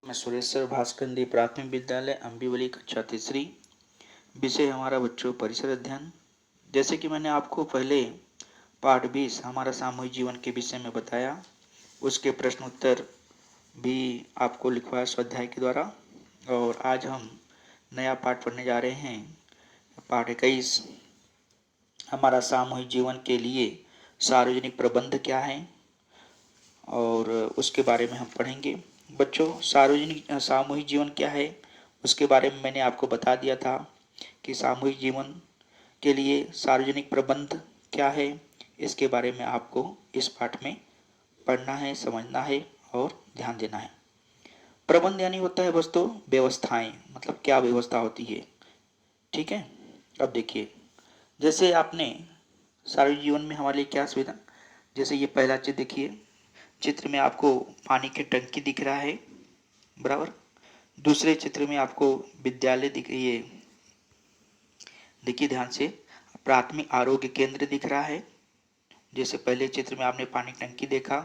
मैं सुरेश्वर भास्कंदी प्राथमिक विद्यालय अम्बिवली कक्षा तीसरी। विषय हमारा बच्चों परिसर अध्ययन। जैसे कि मैंने आपको पहले पाठ 20 हमारा सामूहिक जीवन के विषय में बताया, उसके प्रश्न उत्तर भी आपको लिखवाया स्वाध्याय के द्वारा। और आज हम नया पाठ पढ़ने जा रहे हैं, पाठ 21 हमारा सामूहिक जीवन के लिए सार्वजनिक प्रबंध क्या है, और उसके बारे में हम पढ़ेंगे। बच्चों, सामूहिक जीवन क्या है उसके बारे में मैंने आपको बता दिया था कि सामूहिक जीवन के लिए सार्वजनिक प्रबंध क्या है। इसके बारे में आपको इस पाठ में पढ़ना है, समझना है और ध्यान देना है। प्रबंध यानी होता है दोस्तों व्यवस्थाएं, मतलब क्या व्यवस्था होती है। ठीक है, अब देखिए, जैसे आपने सार्वजनिक जीवन में हमारे लिए क्या सुविधा, जैसे ये पहला चित्र देखिए, चित्र में आपको पानी की टंकी दिख रहा है, बराबर। दूसरे चित्र में आपको विद्यालय दिख रही है, देखिए ध्यान से, प्राथमिक आरोग्य केंद्र दिख रहा है। जैसे पहले चित्र में आपने पानी टंकी देखा,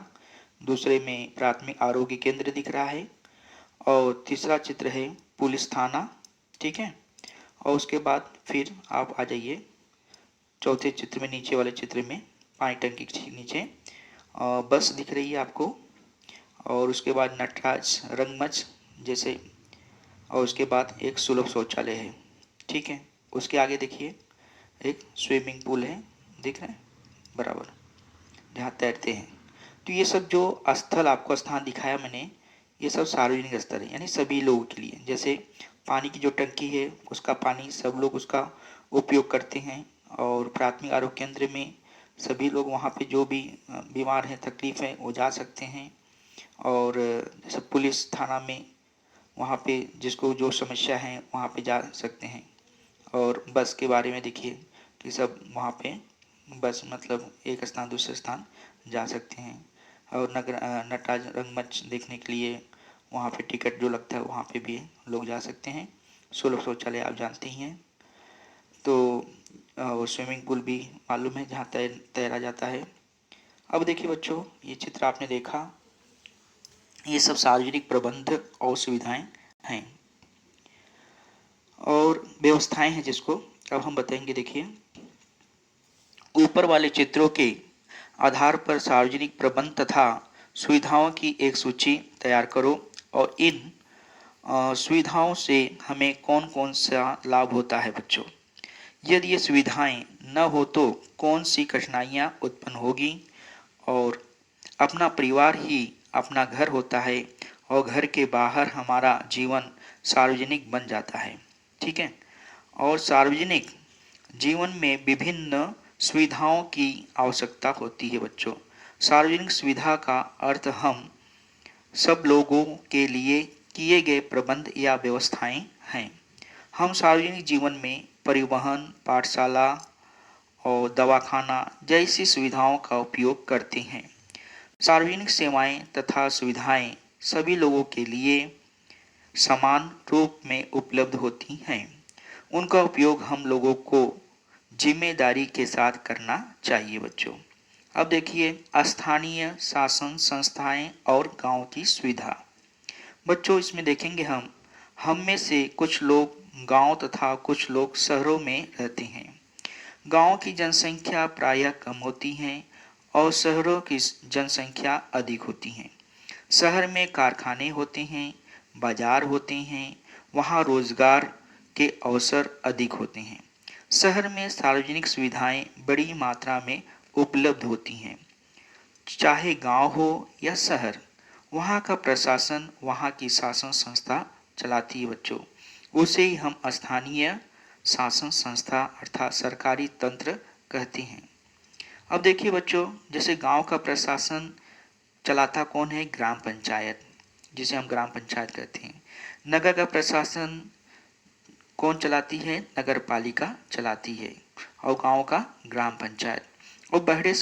दूसरे में प्राथमिक आरोग्य केंद्र दिख रहा है, और तीसरा चित्र है पुलिस थाना। ठीक है, और उसके बाद फिर आप आ जाइए चौथे चित्र में, नीचे वाले चित्र में पानी टंकी के नीचे बस दिख रही है आपको, और उसके बाद नटराज रंगमंच जैसे, और उसके बाद एक सुलभ शौचालय है। ठीक है, उसके आगे देखिए एक स्विमिंग पूल है, दिख रहा है, बराबर, जहाँ तैरते हैं। तो ये सब जो स्थल आपको स्थान दिखाया मैंने, ये सब सार्वजनिक स्थल है, यानी सभी लोगों के लिए। जैसे पानी की जो टंकी है, उसका पानी सब लोग उसका उपयोग करते हैं, और प्राथमिक आरोग्य केंद्र में सभी लोग वहाँ पे जो भी बीमार हैं, तकलीफ है, वो जा सकते हैं। और जैसे पुलिस थाना में, वहाँ पे जिसको जो समस्या है वहाँ पे जा सकते हैं। और बस के बारे में देखिए कि सब वहाँ पे बस मतलब एक स्थान दूसरे स्थान जा सकते हैं। और नटराज रंगमंच देखने के लिए वहाँ पे टिकट जो लगता है वहाँ पे भी लोग जा सकते हैं। सुलभ शौचालय आप जानते ही हैं। तो वो स्विमिंग पूल भी मालूम है जहाँ तैरा जाता है। अब देखिए बच्चों, ये चित्र आपने देखा, ये सब सार्वजनिक प्रबंध और सुविधाएं हैं और व्यवस्थाएं हैं, जिसको अब हम बताएंगे। देखिए, ऊपर वाले चित्रों के आधार पर सार्वजनिक प्रबंध तथा सुविधाओं की एक सूची तैयार करो, और इन सुविधाओं से हमें कौन कौन सा लाभ होता है बच्चों। यदि ये सुविधाएं न हो तो कौन सी कठिनाइयां उत्पन्न होगी, और अपना परिवार ही अपना घर होता है, और घर के बाहर हमारा जीवन सार्वजनिक बन जाता है। ठीक है, और सार्वजनिक जीवन में विभिन्न सुविधाओं की आवश्यकता होती है बच्चों। सार्वजनिक सुविधा का अर्थ हम सब लोगों के लिए किए गए प्रबंध या व्यवस्थाएं हैं। हम सार्वजनिक जीवन में परिवहन, पाठशाला और दवाखाना जैसी सुविधाओं का उपयोग करते हैं। सार्वजनिक सेवाएं तथा सुविधाएं सभी लोगों के लिए समान रूप में उपलब्ध होती हैं। उनका उपयोग हम लोगों को जिम्मेदारी के साथ करना चाहिए बच्चों। अब देखिए, स्थानीय शासन संस्थाएं और गांव की सुविधा। बच्चों, इसमें देखेंगे हम में से कुछ लोग गांव तथा कुछ लोग शहरों में रहते हैं। गांव की जनसंख्या प्रायः कम होती है और शहरों की जनसंख्या अधिक होती है। शहर में कारखाने होते हैं, बाजार होते हैं, वहाँ रोजगार के अवसर अधिक होते हैं। शहर में सार्वजनिक सुविधाएं बड़ी मात्रा में उपलब्ध होती हैं। चाहे गांव हो या शहर, वहाँ का प्रशासन वहाँ की शासन संस्था चलाती है बच्चों। उसे ही हम स्थानीय शासन संस्था अर्थात सरकारी तंत्र कहते हैं। अब देखिए बच्चों, जैसे गांव का प्रशासन चलाता कौन है? ग्राम पंचायत, जिसे हम ग्राम पंचायत कहते हैं। नगर का प्रशासन कौन चलाती है? नगर पालिका चलाती है। और गांव का ग्राम पंचायत। और बड़े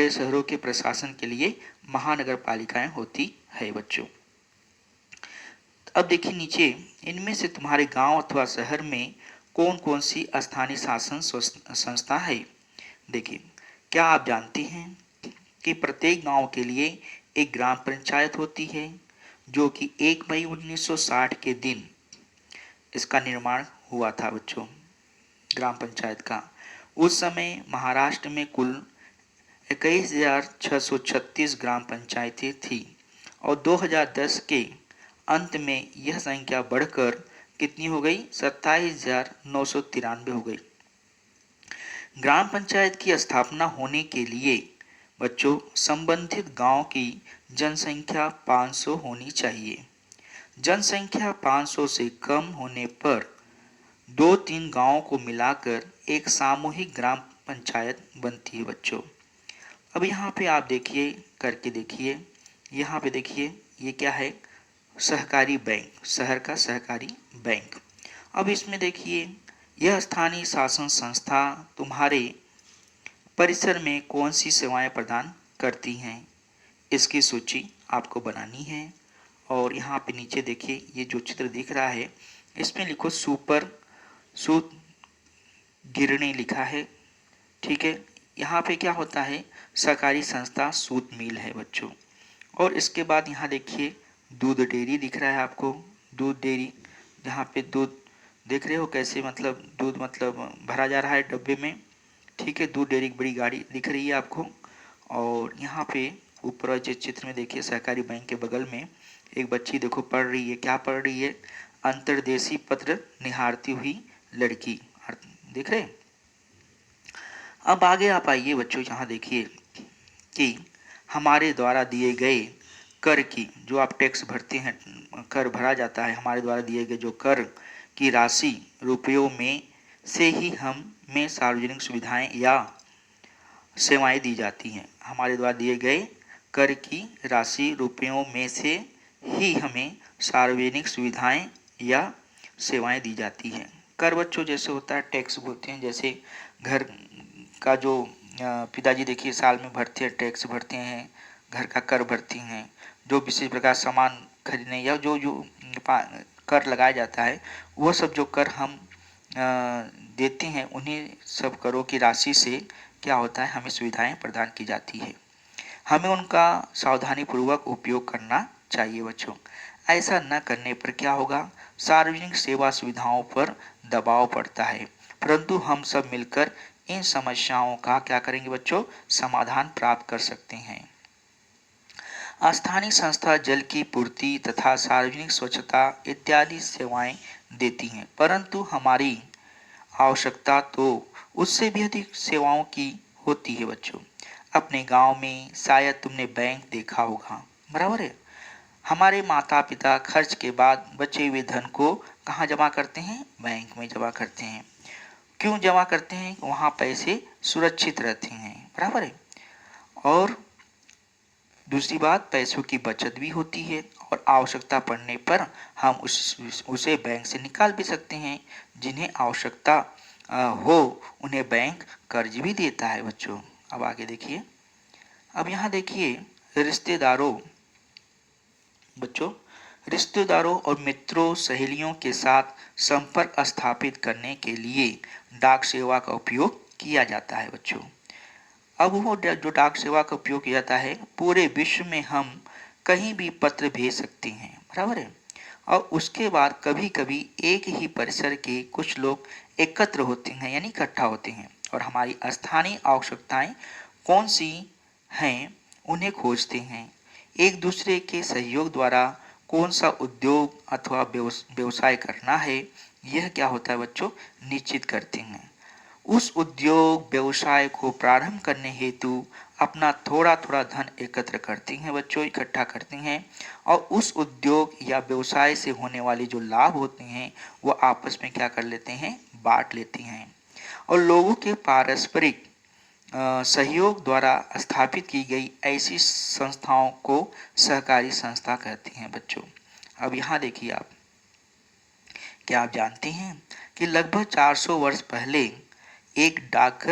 शहरों के प्रशासन के लिए महानगर पालिकाएं होती है बच्चों। अब देखिए नीचे, इनमें से तुम्हारे गांव अथवा शहर में कौन कौन सी स्थानीय शासन संस्था है? देखिए, क्या आप जानते हैं कि प्रत्येक गांव के लिए एक ग्राम पंचायत होती है, जो कि 1 मई 1960 के दिन इसका निर्माण हुआ था बच्चों, ग्राम पंचायत का। उस समय महाराष्ट्र में कुल 21,636 ग्राम पंचायतें थी और 2010 के अंत में यह संख्या बढ़कर कितनी हो गई? 27,993 हो गई। ग्राम पंचायत की स्थापना होने के लिए बच्चों संबंधित गांव की जनसंख्या 500 होनी चाहिए। जनसंख्या 500 से कम होने पर 2-3 गांवों को मिलाकर एक सामूहिक ग्राम पंचायत बनती है बच्चों। अब यहाँ पे आप देखिए, करके देखिए, यहाँ पे देखिए ये क्या है? सहकारी बैंक, शहर का सहकारी बैंक। अब इसमें देखिए यह स्थानीय शासन संस्था तुम्हारे परिसर में कौन सी सेवाएं प्रदान करती हैं, इसकी सूची आपको बनानी है। और यहाँ पे नीचे देखिए ये जो चित्र दिख रहा है इसमें लिखो सुपर सूत गिरणी लिखा है, ठीक है। यहाँ पे क्या होता है? सहकारी संस्था सूत मिल है बच्चों। और इसके बाद यहाँ देखिए दूध डेयरी दिख रहा है आपको, दूध डेयरी, जहाँ पे दूध देख रहे हो कैसे, मतलब दूध मतलब भरा जा रहा है डब्बे में, ठीक है। दूध डेयरी की बड़ी गाड़ी दिख रही है आपको। और यहाँ पे ऊपर जो चित्र में देखिए सहकारी बैंक के बगल में एक बच्ची देखो पढ़ रही है। क्या पढ़ रही है? अंतर्देशीय पत्र निहारती हुई लड़की, देख रहे। अब आगे आप आइए बच्चों, यहाँ देखिए कि हमारे द्वारा दिए गए कर की, जो आप टैक्स भरते हैं, कर भरा जाता है, हमारे द्वारा दिए गए जो कर की राशि रुपयों में से ही हमें सार्वजनिक सुविधाएं या सेवाएं दी जाती हैं। हमारे द्वारा दिए गए कर की राशि रुपयों में से ही हमें सार्वजनिक सुविधाएं या सेवाएं दी जाती हैं। कर बच्चों जैसे होता है टैक्स बोलते हैं, जैसे घर का जो पिताजी देखिए साल में भरते हैं, टैक्स भरते हैं, घर का कर भरती हैं। जो विशेष प्रकार सामान खरीदने या जो जो कर लगाया जाता है, वह सब जो कर हम देते हैं, उन्हीं सब करों की राशि से क्या होता है? हमें सुविधाएं प्रदान की जाती है। हमें उनका सावधानी पूर्वक उपयोग करना चाहिए बच्चों। ऐसा न करने पर क्या होगा? सार्वजनिक सेवा सुविधाओं पर दबाव पड़ता है, परंतु हम सब मिलकर इन समस्याओं का क्या करेंगे बच्चों? समाधान प्राप्त कर सकते हैं। स्थानीय संस्था जल की पूर्ति तथा सार्वजनिक स्वच्छता इत्यादि सेवाएं देती हैं, परंतु हमारी आवश्यकता तो उससे भी अधिक सेवाओं की होती है बच्चों। अपने गांव में शायद तुमने बैंक देखा होगा, बराबर है। हमारे माता पिता खर्च के बाद बचे हुए धन को कहाँ जमा करते हैं? बैंक में जमा करते हैं। क्यों जमा करते हैं? वहाँ पैसे सुरक्षित रहते हैं, बराबर है। और दूसरी बात, पैसों की बचत भी होती है और आवश्यकता पड़ने पर हम उसे बैंक से निकाल भी सकते हैं। जिन्हें आवश्यकता हो उन्हें बैंक कर्ज भी देता है बच्चों। अब आगे देखिए, अब यहाँ देखिए रिश्तेदारों बच्चों, रिश्तेदारों और मित्रों सहेलियों के साथ संपर्क स्थापित करने के लिए डाक सेवा का उपयोग किया जाता है बच्चों। अब वो जो डाक सेवा का उपयोग किया जाता है, पूरे विश्व में हम कहीं भी पत्र भेज सकते हैं, बराबर है। और उसके बाद कभी कभी एक ही परिसर के कुछ लोग एकत्र होते हैं, यानी इकट्ठा होते हैं, और हमारी स्थानीय आवश्यकताएं कौन सी हैं उन्हें खोजते हैं। एक दूसरे के सहयोग द्वारा कौन सा उद्योग अथवा व्यवसाय करना है, यह क्या होता है बच्चों? निश्चित करते हैं। उस उद्योग व्यवसाय को प्रारंभ करने हेतु अपना थोड़ा थोड़ा धन एकत्र करते हैं बच्चों, इकट्ठा करते हैं, और उस उद्योग या व्यवसाय से होने वाले जो लाभ होते हैं वो आपस में क्या कर लेते हैं? बांट लेते हैं। और लोगों के पारस्परिक सहयोग द्वारा स्थापित की गई ऐसी संस्थाओं को सहकारी संस्था कहते हैं बच्चों। अब यहाँ देखिए आप, क्या आप जानते हैं कि लगभग 400 वर्ष पहले एक डाक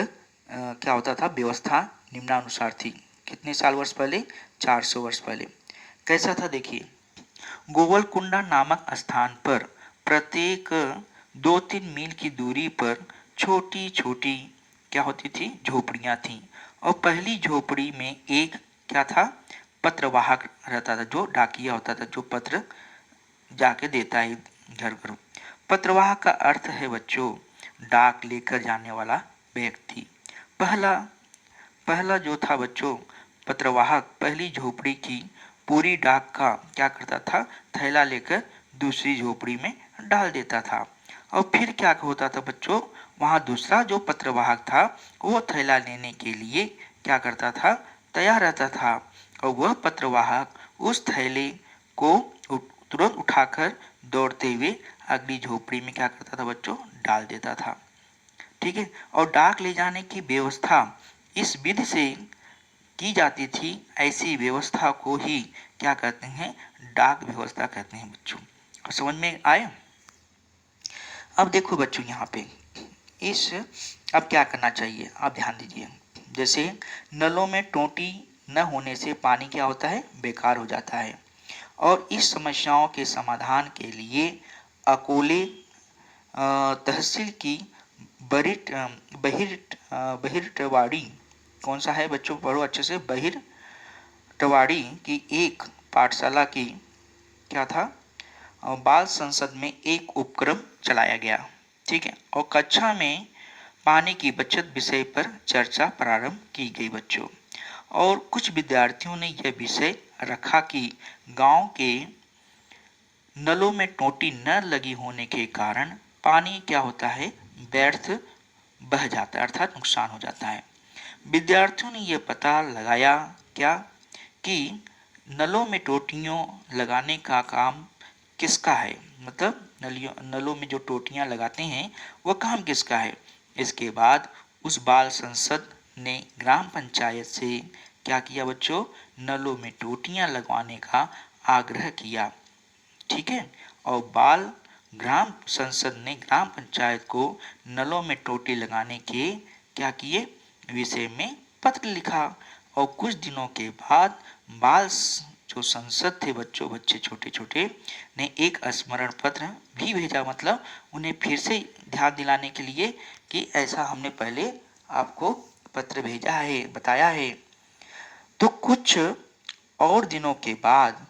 क्या होता था? व्यवस्था निम्नानुसार थी। कितने साल वर्ष पहले? 400 वर्ष पहले। कैसा था देखिए, गोवलकुंडा नामक स्थान पर प्रत्येक 2-3 मील की दूरी पर छोटी छोटी क्या होती थी? झोपड़ियां थी। और पहली झोपड़ी में एक क्या था? पत्रवाहक रहता था, जो डाकिया होता था, जो पत्र जाके देता है घर घर। पत्रवाहक का अर्थ है बच्चों डाक लेकर जाने वाला व्यक्ति। पहला पहला जो था बच्चों पत्रवाहक पहली झोपड़ी की पूरी डाक का क्या करता था, थैला लेकर दूसरी झोपड़ी में डाल देता था। और फिर क्या होता था बच्चों, वहां दूसरा जो पत्रवाहक था वो थैला लेने के लिए क्या करता था, तैयार रहता था। और वह पत्रवाहक उस थैले को तुरंत उठाकर दौड़ते हुए अगली झोपड़ी में क्या करता था बच्चों, डाल देता था। ठीक है। और डाक ले जाने की व्यवस्था इस विधि से की जाती थी, ऐसी व्यवस्था को ही क्या कहते हैं, डाक व्यवस्था कहते हैं बच्चों। समझ में आए? अब देखो बच्चों यहाँ पे इस अब क्या करना चाहिए, आप ध्यान दीजिए। जैसे नलों में टोटी न होने से पानी क्या होता है, बेकार हो जाता है। और इस समस्याओं के समाधान के लिए अकोले तहसील की बहिरटवाड़ी, कौन सा है बच्चों, पढ़ो अच्छे से, बहिरटवाड़ी की एक पाठशाला की क्या था, बाल संसद में एक उपक्रम चलाया गया। ठीक है। और कक्षा में पानी की बचत विषय पर चर्चा प्रारंभ की गई बच्चों। और कुछ विद्यार्थियों ने यह विषय रखा कि गांव के नलों में टोटी न लगी होने के कारण पानी क्या होता है, व्यर्थ बह जाता है, अर्थात नुकसान हो जाता है। विद्यार्थियों ने यह पता लगाया क्या कि नलों में टोटियों लगाने का काम किसका है, मतलब नलों में जो टोटियां लगाते हैं वह काम किसका है। इसके बाद उस बाल संसद ने ग्राम पंचायत से क्या किया बच्चों, नलों में टोटियां लगवाने का आग्रह किया। ठीक है। और बाल ग्राम संसद ने ग्राम पंचायत को नलों में टोटी लगाने के क्या किए, विषय में पत्र लिखा। और कुछ दिनों के बाद बाल जो संसद थे बच्चों, बच्चे छोटे छोटे ने एक स्मरण पत्र भी भेजा, मतलब उन्हें फिर से ध्यान दिलाने के लिए कि ऐसा हमने पहले आपको पत्र भेजा है, बताया है। तो कुछ और दिनों के बाद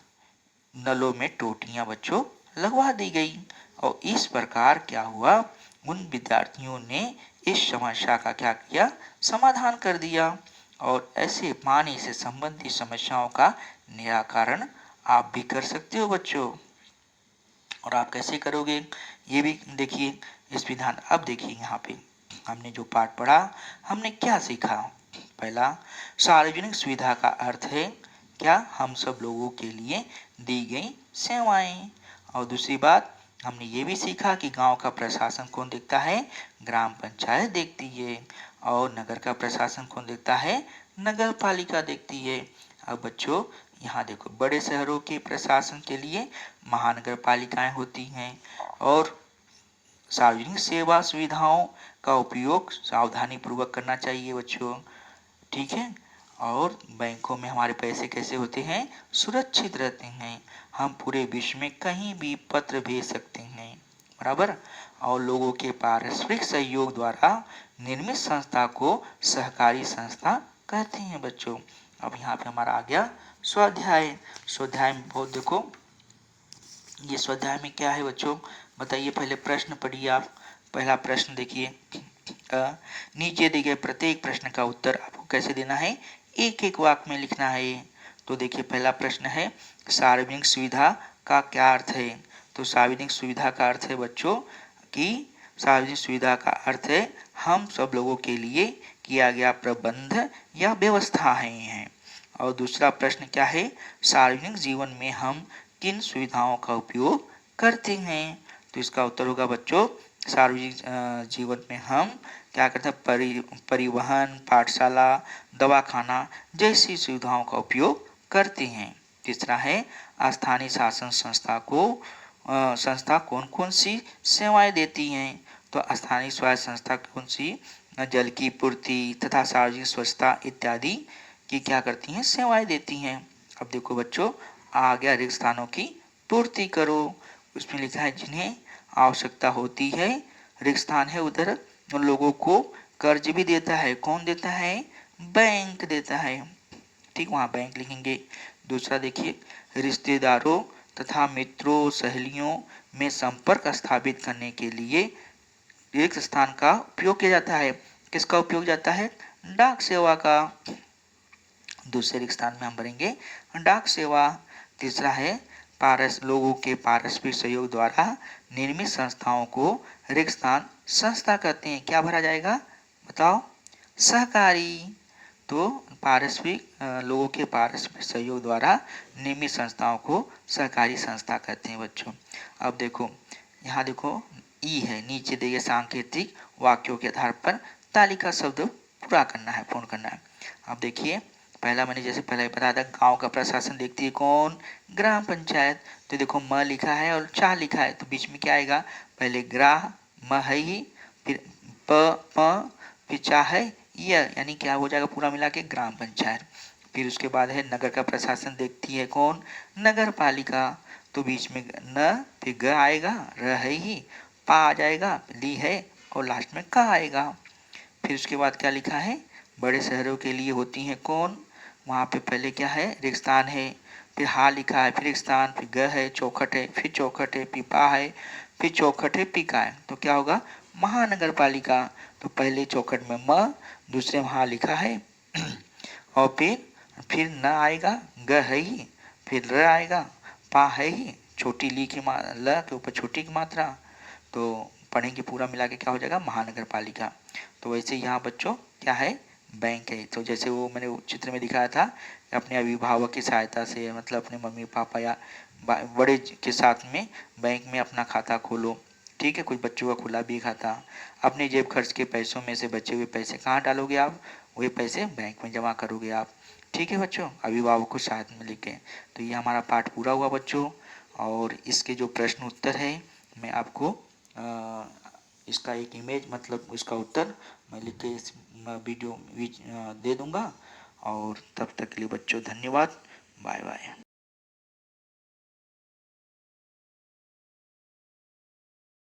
नलों में टोटियां बच्चों लगवा दी गई। और इस प्रकार क्या हुआ, उन विद्यार्थियों ने इस समस्या का क्या किया, समाधान कर दिया। और ऐसे पानी से संबंधित समस्याओं का निराकरण आप भी कर सकते हो बच्चों। और आप कैसे करोगे ये भी देखिए इस विधान। अब देखिए यहाँ पे हमने जो पाठ पढ़ा, हमने क्या सीखा। पहला, सार्वजनिक सुविधा का अर्थ है क्या, हम सब लोगों के लिए दी गई सेवाएं। और दूसरी बात, हमने ये भी सीखा कि गांव का प्रशासन कौन देखता है, ग्राम पंचायत देखती है। और नगर का प्रशासन कौन देखता है, नगर पालिका देखती है। अब बच्चों यहाँ देखो, बड़े शहरों के प्रशासन के लिए महानगर पालिकाएं होती हैं। और सार्वजनिक सेवा सुविधाओं का उपयोग सावधानी पूर्वक करना चाहिए बच्चों। ठीक है। और बैंकों में हमारे पैसे कैसे होते हैं, सुरक्षित रहते हैं। हम पूरे विश्व में कहीं भी पत्र भेज सकते हैं, बराबर। और लोगों के पारस्परिक सहयोग द्वारा निर्मित संस्था को सहकारी संस्था कहते हैं बच्चों। अब यहाँ पे हमारा आ गया स्वाध्याय। स्वाध्याय में बहुत देखो, ये स्वाध्याय में क्या है बच्चों, बताइए। पहले प्रश्न पढ़िए आप। पहला प्रश्न देखिए, नीचे दिए गए प्रत्येक प्रश्न का उत्तर आपको कैसे देना है, एक एक वाक्य में लिखना है। तो देखिए पहला प्रश्न है, सार्वजनिक सुविधा का क्या अर्थ है। तो सार्वजनिक सुविधा का अर्थ है बच्चों कि सार्वजनिक सुविधा का अर्थ है हम सब लोगों के लिए किया गया प्रबंध या व्यवस्था है। और दूसरा प्रश्न क्या है, सार्वजनिक जीवन में हम किन सुविधाओं का उपयोग करते हैं। तो इसका उत्तर होगा बच्चों, सार्वजनिक जीवन में हम क्या करते हैं, परिवहन, पाठशाला, दवाखाना जैसी सुविधाओं का उपयोग करते हैं। तीसरा है, स्थानीय शासन संस्था कौन कौन सी सेवाएं देती हैं। तो स्थानीय स्वास्थ्य संस्था कौन सी, जल की पूर्ति तथा सार्वजनिक स्वच्छता इत्यादि की क्या करती हैं, सेवाएं देती हैं। अब देखो बच्चों, आ गया रिक्त स्थानों की पूर्ति करो। उसमें लिखा है जिन्हें आवश्यकता होती है, रिक्त स्थान है उधर, उन लोगों को कर्ज भी देता है। कौन देता है, बैंक देता है। ठीक, वहां बैंक लिखेंगे। दूसरा देखिए, रिश्तेदारों तथा मित्रों सहेलियों में संपर्क स्थापित करने के लिए रिक्त स्थान का उपयोग किया जाता है। किसका उपयोग जाता है? डाक सेवा का। दूसरे रिक्त स्थान में हम भरेंगे डाक सेवा। तीसरा है, पारस लोगों के पारस्परिक सहयोग द्वारा निर्मित संस्थाओं को रिक्त स्थान संस्था कहते हैं। क्या भरा जाएगा? बताओ। सहकारी। तो पारस्परिक लोगों के पारस्परिक सहयोग द्वारा निर्मित संस्थाओं को सहकारी संस्था कहते हैं बच्चों। अब देखो, यहाँ देखो ई है, नीचे दिए सांकेतिक वाक्यों के आधार पर तालिका शब्द पूरा करना है, पूर्ण करना है। अब देखिए, पहला मैंने जैसे पहले बताया था, गांव का प्रशासन देखती है कौन? ग्राम पंचायत। तो देखो म लिखा है और चा लिखा है, तो बीच में क्या आएगा? पहले ग्रा म है ही, फिर प फिर चा है य, यानी क्या हो जाएगा पूरा मिला के? ग्राम पंचायत। फिर उसके बाद है नगर का प्रशासन देखती है कौन? नगर पालिका। तो बीच में न, फिर ग आएगा, र है ही, पा आ जाएगा, ली है, और लास्ट में का आएगा। फिर उसके बाद क्या लिखा है? बड़े शहरों के लिए होती हैं कौन? वहाँ पे पहले क्या है? रिक्त स्थान है, फिर हा लिखा है, फिर रिक्त स्थान, फिर ग है, चौखट है, फिर चौखट है, फिर पा है, फिर चौखट है, पिका है। तो क्या होगा? महानगर पालिका। तो पहले चौखट में म, दूसरे में हा लिखा है और फिर न आएगा, ग है ही, फिर र आएगा, पा है ही, छोटी ली की ल के ऊपर छोटी की मात्रा। तो पढ़ेंगे पूरा मिला के क्या हो जाएगा? महानगर पालिका। तो वैसे यहाँ बच्चों क्या है? बैंक है। तो जैसे वो मैंने चित्र में दिखाया था, अपने अभिभावक की सहायता से, मतलब अपने मम्मी पापा या बड़े के साथ में बैंक में अपना खाता खोलो। ठीक है, कुछ बच्चों का खुला भी खाता। अपने जेब खर्च के पैसों में से बचे हुए पैसे कहाँ डालोगे आप? वही पैसे बैंक में जमा करोगे आप। ठीक है बच्चों, अभिभावक को साथ में लेके। तो ये हमारा पाठ पूरा हुआ बच्चों, और इसके जो प्रश्न उत्तर है मैं आपको इसका एक इमेज, मतलब इसका उत्तर मैं लिख के इस वीडियो दे दूंगा। और तब तक के लिए बच्चों धन्यवाद। Bye bye.